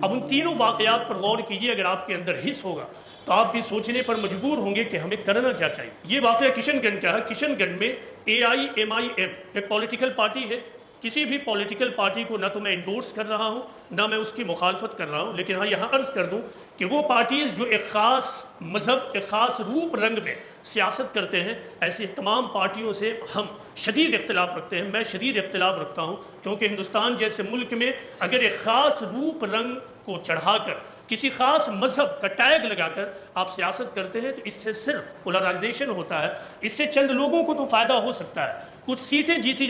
اب ان تینوں واقعات پر غور کیجئے، اگر آپ کے اندر حس ہوگا تو آپ بھی سوچنے پر مجبور ہوں گے کہ ہمیں کرنا کیا چاہیے۔ یہ واقعہ کشن گنج کا ہے۔ کشن گنج میں AIMIM ایک پولیٹیکل پارٹی ہے۔ کسی بھی پولیٹیکل پارٹی کو نہ تو میں انڈورس کر رہا ہوں نہ میں اس کی مخالفت کر رہا ہوں، لیکن ہاں یہاں عرض کر دوں کہ وہ پارٹیز جو ایک خاص مذہب، ایک خاص روپ رنگ میں سیاست کرتے ہیں، ایسی تمام پارٹیوں سے ہم شدید اختلاف رکھتے ہیں۔ میں شدید اختلاف رکھتا ہوں، کیونکہ ہندوستان جیسے ملک میں اگر ایک خاص روپ رنگ کو چڑھا کر، کسی خاص مذہب کا ٹیگ لگا کر آپ سیاست کرتے ہیں تو اس سے صرف پولرائزیشن ہوتا ہے۔ اس سے چند لوگوں کو تو فائدہ ہو سکتا ہے، کچھ سیٹیں جیتی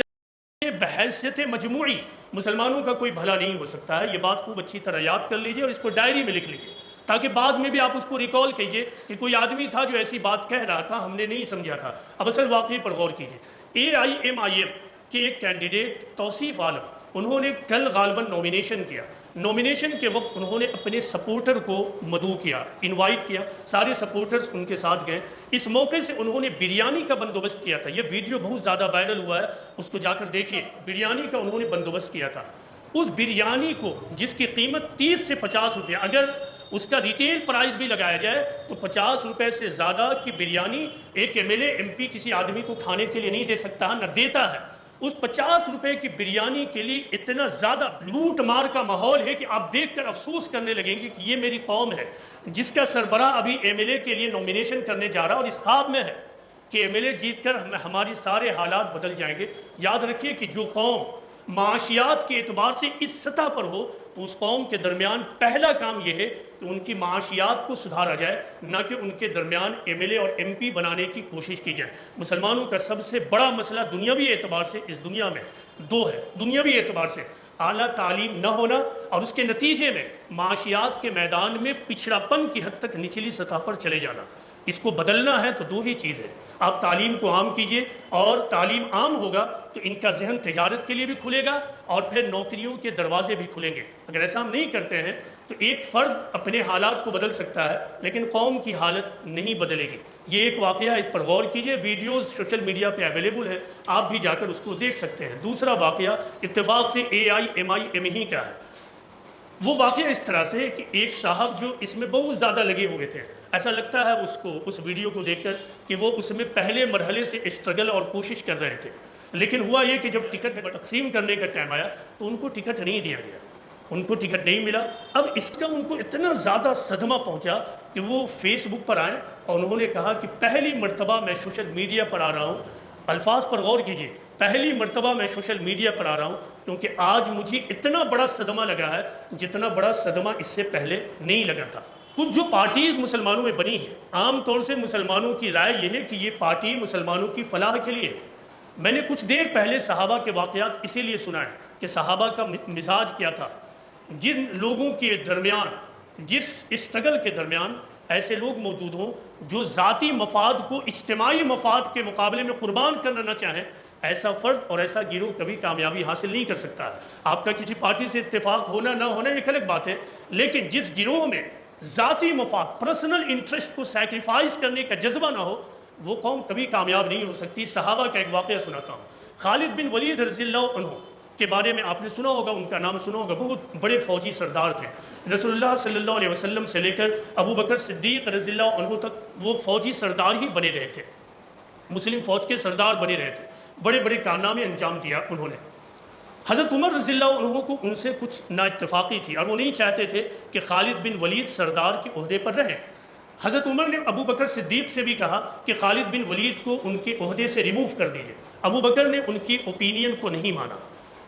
بحیثیت مجموعی مسلمانوں کا کوئی بھلا نہیں ہو سکتا ہے۔ یہ بات خوب اچھی طرح یاد کر لیجئے اور اس کو ڈائری میں لکھ لیجئے، تاکہ بعد میں بھی آپ اس کو ریکال کیجئے کہ کوئی آدمی تھا جو ایسی بات کہہ رہا تھا، ہم نے نہیں سمجھا تھا۔ اب اصل واقعے پر غور کیجئے۔ AIMIM کے ایک کینڈیڈیٹ توصیف عالم، انہوں نے کل غالباً نومینیشن کیا۔ نومینیشن کے وقت انہوں نے اپنے سپورٹر کو مدعو کیا، انوائٹ کیا، سارے سپورٹرز ان کے ساتھ گئے۔ اس موقع سے انہوں نے بریانی کا بندوبست کیا تھا۔ یہ ویڈیو بہت زیادہ وائرل ہوا ہے، اس کو جا کر دیکھیے۔ بریانی کا انہوں نے بندوبست کیا تھا۔ اس بریانی کو، جس کی قیمت 30 سے 50 روپے، اگر اس کا ریٹیل پرائز بھی لگایا جائے تو 50 روپے سے زیادہ کی بریانی ایک MLA MP کسی آدمی کو کھانے کے لیے نہیں دے سکتا، نہ دیتا ہے۔ اس 50 روپے کی بریانی کے لیے اتنا زیادہ لوٹ مار کا ماحول ہے کہ آپ دیکھ کر افسوس کرنے لگیں گے کہ یہ میری قوم ہے جس کا سربراہ ابھی MLA کے لیے نومینیشن کرنے جا رہا اور اس خواب میں ہے کہ MLA جیت کر ہماری سارے حالات بدل جائیں گے۔ یاد رکھیے کہ جو قوم معاشیات کے اعتبار سے اس سطح پر ہو تو اس قوم کے درمیان پہلا کام یہ ہے کہ ان کی معاشیات کو سدھارا جائے، نہ کہ ان کے درمیان MLA اور MP بنانے کی کوشش کی جائے۔ مسلمانوں کا سب سے بڑا مسئلہ دنیاوی اعتبار سے اس دنیا میں دو ہے۔ دنیاوی اعتبار سے اعلیٰ تعلیم نہ ہونا اور اس کے نتیجے میں معاشیات کے میدان میں پچھڑا پن کی حد تک نچلی سطح پر چلے جانا۔ اس کو بدلنا ہے تو دو ہی چیز ہے، آپ تعلیم کو عام کیجئے، اور تعلیم عام ہوگا تو ان کا ذہن تجارت کے لیے بھی کھلے گا اور پھر نوکریوں کے دروازے بھی کھلیں گے۔ اگر ایسا ہم نہیں کرتے ہیں تو ایک فرد اپنے حالات کو بدل سکتا ہے لیکن قوم کی حالت نہیں بدلے گی۔ یہ ایک واقعہ، اس پر غور کیجئے، ویڈیوز سوشل میڈیا پہ اویلیبل ہے، آپ بھی جا کر اس کو دیکھ سکتے ہیں۔ دوسرا واقعہ اتفاق سے AIMIM ہی کا ہے۔ وہ واقعہ اس طرح سے کہ ایک صاحب جو اس میں بہت زیادہ لگے ہوئے تھے، ایسا لگتا ہے اس ویڈیو کو دیکھ کر کہ وہ اس میں پہلے مرحلے سے اسٹرگل اور کوشش کر رہے تھے، لیکن ہوا یہ کہ جب ٹکٹ تقسیم کرنے کا ٹائم آیا تو ان کو ٹکٹ نہیں دیا گیا، ان کو ٹکٹ نہیں ملا۔ اب اس کا ان کو اتنا زیادہ صدمہ پہنچا کہ وہ فیس بک پر آئے اور انہوں نے کہا کہ پہلی مرتبہ میں سوشل میڈیا پر آ رہا ہوں۔ الفاظ پر غور کیجئے، پہلی مرتبہ میں سوشل میڈیا پر آ رہا ہوں کیونکہ آج مجھے اتنا بڑا صدمہ لگا ہے جتنا بڑا صدمہ اس سے پہلے نہیں لگا تھا۔ کچھ جو پارٹیز مسلمانوں میں بنی ہیں، عام طور سے مسلمانوں کی رائے یہ ہے کہ یہ پارٹی مسلمانوں کی فلاح کے لیے ہے۔ میں نے کچھ دیر پہلے صحابہ کے واقعات اسی لیے سنا ہے کہ صحابہ کا مزاج کیا تھا۔ جن لوگوں کے درمیان، جس اسٹرگل کے درمیان ایسے لوگ موجود ہوں جو ذاتی مفاد کو اجتماعی مفاد کے مقابلے میں قربان کرنا نہ چاہیں، ایسا فرد اور ایسا گروہ کبھی کامیابی حاصل نہیں کر سکتا ہے۔ آپ کا کسی پارٹی سے اتفاق ہونا نہ ہونا ایک الگ بات ہے، لیکن جس گروہ میں ذاتی مفاد، پرسنل انٹرسٹ کو سیکریفائز کرنے کا جذبہ نہ ہو، وہ قوم کبھی کامیاب نہیں ہو سکتی۔ صحابہ کا ایک واقعہ سناتا ہوں۔ خالد بن ولید رضی اللہ عنہ کے بارے میں آپ نے سنا ہوگا، ان کا نام سنا ہوگا، بہت بڑے فوجی سردار تھے۔ رسول اللہ صلی اللہ علیہ وسلم سے لے کر ابو بکر صدیق رضی اللہ عنہ تک وہ فوجی سردار ہی بنے رہے تھے، مسلم فوج کے سردار بنے رہے تھے، بڑے بڑے کارنامے انجام دیا انہوں نے۔ حضرت عمر رضی اللہ عنہ کو ان سے کچھ نا اتفاقی تھی اور وہ نہیں چاہتے تھے کہ خالد بن ولید سردار کے عہدے پر رہیں۔ حضرت عمر نے ابو بکر صدیق سے بھی کہا کہ خالد بن ولید کو ان کے عہدے سے ریموو کر دیجئے۔ ابو بکر نے ان کی اوپینین کو نہیں مانا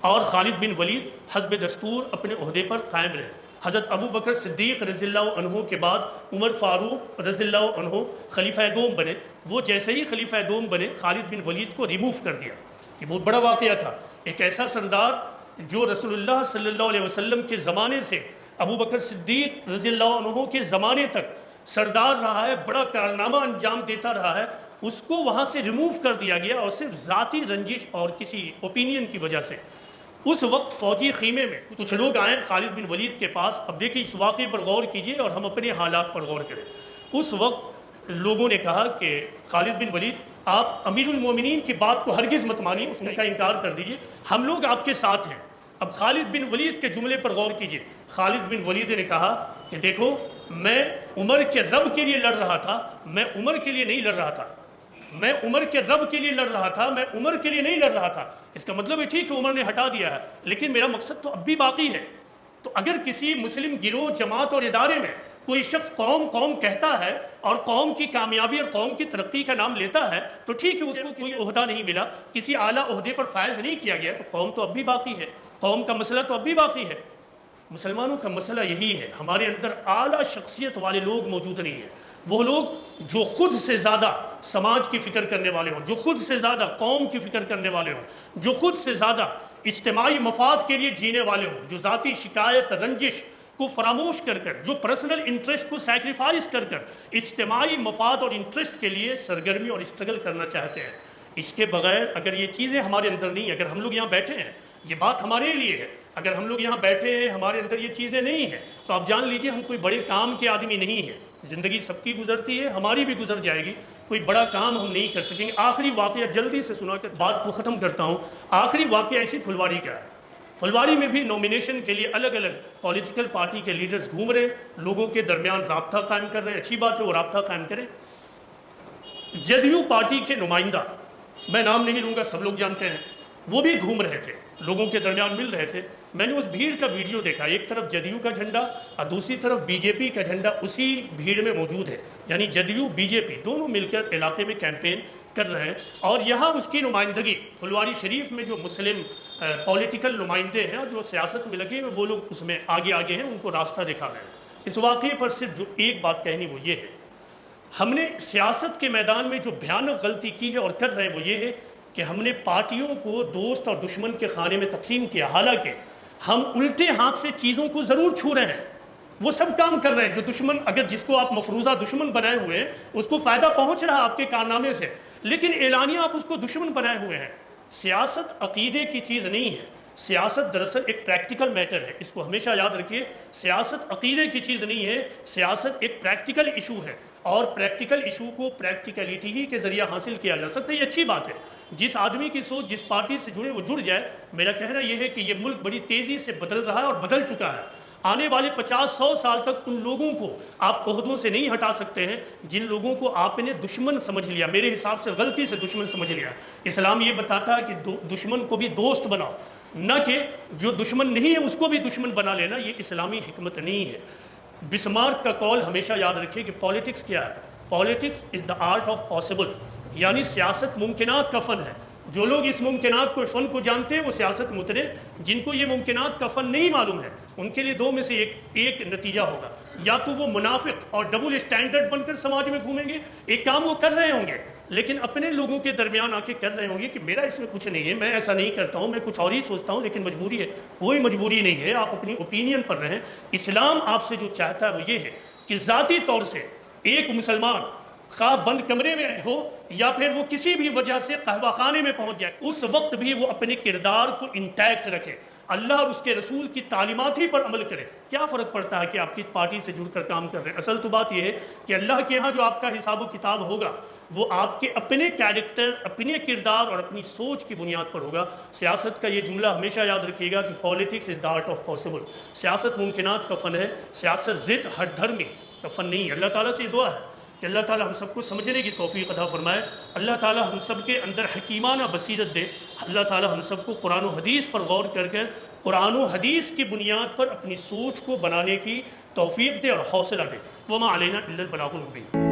اور خالد بن ولید حسب دستور اپنے عہدے پر قائم رہے۔ حضرت ابو بکر صدیق رضی اللہ عنہ کے بعد عمر فاروق رضی اللہ عنہ خلیفہ دوم بنے۔ وہ جیسے ہی خلیفہ دوم بنے، خالد بن ولید کو ریموو کر دیا۔ یہ بہت بڑا واقعہ تھا۔ ایک ایسا سردار جو رسول اللہ صلی اللہ علیہ وسلم کے زمانے سے ابو بکر صدیق رضی اللہ عنہ کے زمانے تک سردار رہا ہے، بڑا کارنامہ انجام دیتا رہا ہے، اس کو وہاں سے ریموو کر دیا گیا اور صرف ذاتی رنجش اور کسی اوپینین کی وجہ سے۔ اس وقت فوجی خیمے میں کچھ لوگ آئے خالد بن ولید کے پاس۔ اب دیکھیں اس واقعے پر غور کیجئے اور ہم اپنے حالات پر غور کریں۔ اس وقت لوگوں نے کہا کہ خالد بن ولید آپ امیر المومنین کی بات کو ہرگز مت مانیے، اس نے کا انکار کر دیجئے، ہم لوگ آپ کے ساتھ ہیں۔ اب خالد بن ولید کے جملے پر غور کیجئے، خالد بن ولید نے کہا کہ دیکھو میں عمر کے رب کے لیے لڑ رہا تھا، میں عمر کے لیے نہیں لڑ رہا تھا، میں عمر کے رب کے لیے لڑ رہا تھا، میں عمر کے لیے نہیں لڑ رہا تھا۔ اس کا مطلب ہے ٹھیک کہ عمر نے ہٹا دیا ہے، لیکن میرا مقصد تو اب بھی باقی ہے۔ تو اگر کسی مسلم گروہ، جماعت اور ادارے میں کوئی شخص قوم قوم کہتا ہے اور قوم کی کامیابی اور قوم کی ترقی کا نام لیتا ہے تو ٹھیک ہے، اس کو کوئی عہدہ نہیں ملا، کسی اعلیٰ عہدے پر فائز نہیں کیا گیا، تو قوم تو اب بھی باقی ہے، قوم کا مسئلہ تو اب بھی باقی ہے۔ مسلمانوں کا مسئلہ یہی ہے، ہمارے اندر اعلیٰ شخصیت والے لوگ موجود نہیں ہیں، وہ لوگ جو خود سے زیادہ سماج کی فکر کرنے والے ہوں، جو خود سے زیادہ قوم کی فکر کرنے والے ہوں، جو خود سے زیادہ اجتماعی مفاد کے لیے جینے والے ہوں، جو ذاتی شکایت، رنجش کو فراموش کر کر، جو پرسنل انٹرسٹ کو سیکریفائز کر کر اجتماعی مفاد اور انٹرسٹ کے لیے سرگرمی اور اسٹرگل کرنا چاہتے ہیں۔ اس کے بغیر اگر یہ چیزیں ہمارے اندر نہیں ہیں، اگر ہم لوگ یہاں بیٹھے ہیں، یہ بات ہمارے لیے ہے، اگر ہم لوگ یہاں بیٹھے ہیں ہمارے اندر یہ چیزیں نہیں ہیں تو آپ جان لیجئے ہم کوئی بڑے کام کے آدمی نہیں ہیں۔ زندگی سب کی گزرتی ہے، ہماری بھی گزر جائے گی، کوئی بڑا کام ہم نہیں کر سکیں گے۔ آخری واقعہ جلدی سے سنا کر بات کو ختم کرتا ہوں۔ آخری واقعہ ایسی پھلواری کا ہے، پھلواری میں بھی نومینیشن کے لیے الگ الگ پولیٹیکل پارٹی کے لیڈرز گھوم رہے ہیں، لوگوں کے درمیان رابطہ قائم کر رہے ہیں، اچھی بات ہے وہ رابطہ قائم کریں۔ جدیو پارٹی کے نمائندہ، میں نام نہیں لوں گا، سب لوگ جانتے ہیں، وہ بھی گھوم رہے تھے، لوگوں کے درمیان مل رہے تھے۔ میں نے اس بھیڑ کا ویڈیو دیکھا، ایک طرف جدیو کا جھنڈا اور دوسری طرف بی جے پی کا جھنڈا اسی بھیڑ میں موجود ہے، یعنی جدیو بی جے پی دونوں مل کر علاقے میں کیمپین کر رہے ہیں، اور یہاں اس کی نمائندگی پھلواری شریف میں جو مسلم پولیٹیکل نمائندے ہیں اور جو سیاست میں لگے ہیں وہ لوگ اس میں آگے آگے ہیں، ان کو راستہ دکھا رہے ہیں۔ اس واقعے پر صرف جو ایک بات کہنی وہ یہ ہے، ہم نے سیاست کے میدان میں جو بھیانک غلطی کی ہے اور کر رہے ہیں وہ یہ ہے کہ ہم نے پارٹیوں کو دوست اور دشمن کے خانے میں تقسیم کیا، حالانکہ ہم الٹے ہاتھ سے چیزوں کو ضرور چھو رہے ہیں۔ وہ سب کام کر رہے ہیں جو دشمن، اگر جس کو آپ مفروضہ دشمن بنائے ہوئے ہیں اس کو فائدہ پہنچ رہا ہے آپ کے کارنامے سے، لیکن اعلانیہ آپ اس کو دشمن بنائے ہوئے ہیں۔ سیاست عقیدے کی چیز نہیں ہے، سیاست دراصل ایک پریکٹیکل میٹر ہے، اس کو ہمیشہ یاد رکھیے۔ سیاست عقیدے کی چیز نہیں ہے، سیاست ایک پریکٹیکل ایشو ہے، اور پریکٹیکل ایشو کو پریکٹیکلیٹی ہی کے ذریعہ حاصل کیا جا سکتا ہے۔ یہ اچھی بات ہے، جس آدمی کی سوچ جس پارٹی سے جڑے وہ جڑ جائے۔ میرا کہنا یہ ہے کہ یہ ملک بڑی تیزی سے بدل رہا ہے اور بدل چکا ہے۔ آنے والے 50-100 سال تک ان لوگوں کو آپ عہدوں سے نہیں ہٹا سکتے ہیں جن لوگوں کو آپ نے دشمن سمجھ لیا، میرے حساب سے غلطی سے دشمن سمجھ لیا۔ اسلام یہ بتاتا ہے کہ دشمن کو بھی دوست بناؤ، نہ کہ جو دشمن نہیں ہے اس کو بھی دشمن بنا لینا۔ یہ اسلامی حکمت نہیں ہے۔ بسمارک کا قول ہمیشہ یاد رکھیے کہ پالیٹکس کیا ہے؟ Politics is the art of possible, یعنی سیاست ممکنات کا فن ہے۔ جو لوگ اس ممکنات کو فن کو جانتے ہیں وہ سیاست میں اترے، جن کو یہ ممکنات کا فن نہیں معلوم ہے ان کے لیے دو میں سے ایک نتیجہ ہوگا، یا تو وہ منافق اور ڈبل اسٹینڈرڈ بن کر سماج میں گھومیں گے، ایک کام وہ کر رہے ہوں گے لیکن اپنے لوگوں کے درمیان آ کے کر رہے ہوں گے کہ میرا اس میں کچھ نہیں ہے، میں ایسا نہیں کرتا ہوں، میں کچھ اور ہی سوچتا ہوں، لیکن مجبوری ہے۔ کوئی مجبوری نہیں ہے، آپ اپنی اوپینین پر رہیں۔ اسلام آپ سے جو چاہتا ہے وہ یہ ہے کہ ذاتی طور سے ایک مسلمان خواہ بند کمرے میں ہو یا پھر وہ کسی بھی وجہ سے قہوہ خانے میں پہنچ جائے، اس وقت بھی وہ اپنے کردار کو انٹیکٹ رکھے، اللہ اور اس کے رسول کی تعلیمات ہی پر عمل کرے۔ کیا فرق پڑتا ہے کہ آپ کس پارٹی سے جڑ کر کام کر رہے ہیں؟ اصل تو بات یہ ہے کہ اللہ کے ہاں جو آپ کا حساب و کتاب ہوگا وہ آپ کے اپنے کیریکٹر، اپنے کردار اور اپنی سوچ کی بنیاد پر ہوگا۔ سیاست کا یہ جملہ ہمیشہ یاد رکھیے گا کہ politics is the art of possible, سیاست ممکنات کا فن ہے، سیاست ضد ہٹ دھرمی کا فن نہیں ہے۔ اللہ تعالیٰ سے یہ دعا ہے کہ اللہ تعالیٰ ہم سب کو سمجھنے کی توفیق عطا فرمائے، اللہ تعالیٰ ہم سب کے اندر حکیمانہ بصیرت دے، اللہ تعالیٰ ہم سب کو قرآن و حدیث پر غور کر کر قرآن و حدیث کی بنیاد پر اپنی سوچ کو بنانے کی توفیق دے اور حوصلہ دے۔ وما علینا الا البلاغ المبین۔